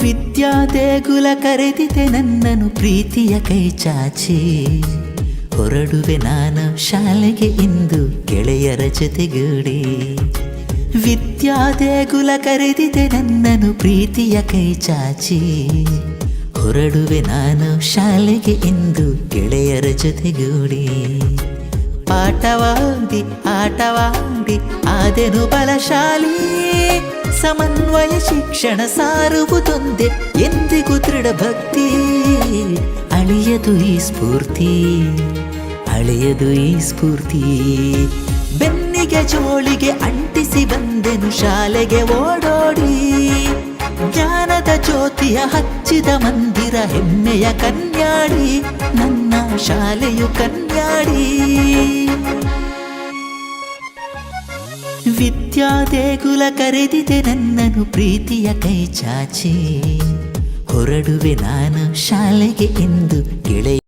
ವಿದ್ಯಾ ದೇಗುಲ ಕರೆದಿದೆ ನನ್ನನ್ನು ಪ್ರೀತಿಯ ಕೈ ಚಾಚಿ, ಹೊರಡುವೆ ನಾನು ಶಾಲೆಗೆ ಇಂದು ಗೆಳೆಯರ ಜೊತೆಗೂಡಿ. ವಿದ್ಯಾ ದೇಗುಲ ಕರೆದಿದೆ ನನ್ನನ್ನು ಪ್ರೀತಿಯ ಕೈ ಚಾಚಿ, ಹೊರಡುವೆ ನಾನು ಶಾಲೆಗೆ ಇಂದು ಗೆಳೆಯರ ಜೊತೆಗೂಡಿ. ಪಾಠವಾಡಿ ಆಟವಾಡಿ ಆದೆನು ಬಲಶಾಲಿ, ಸಮನ್ವಯ ಶಿಕ್ಷಣ ಸಾರುವುದೊಂದೇ ಎಂದಿಗೂ ದೃಢ ಭಕ್ತಿ. ಅಳಿಯದು ಈ ಸ್ಫೂರ್ತಿ, ಅಳಿಯದು ಈ ಸ್ಫೂರ್ತಿ. ಬೆನ್ನಿಗೆ ಜೋಳಿಗೆ ಅಂಟಿಸಿ ಬಂದೆನು ಶಾಲೆಗೆ ಓಡೋಡಿ, ಜ್ಞಾನದ ಜ್ಯೋತಿಯ ಹಚ್ಚಿದ ಮಂದಿರ ಹೆಮ್ಮೆಯ ಕನ್ಯಾಡಿ, ನನ್ನ ಶಾಲೆಯು ಕನ್ಯಾಡಿ. ವಿದ್ಯಾ ದೇಗುಲ ಕರೆದಿದೆ ನನ್ನನ್ನು ಪ್ರೀತಿಯ ಕೈ ಚಾಚಿ, ಹೊರಡುವೆ ನಾನು ಶಾಲೆಗೆ ಇಂದು ಗೆಳೆಯ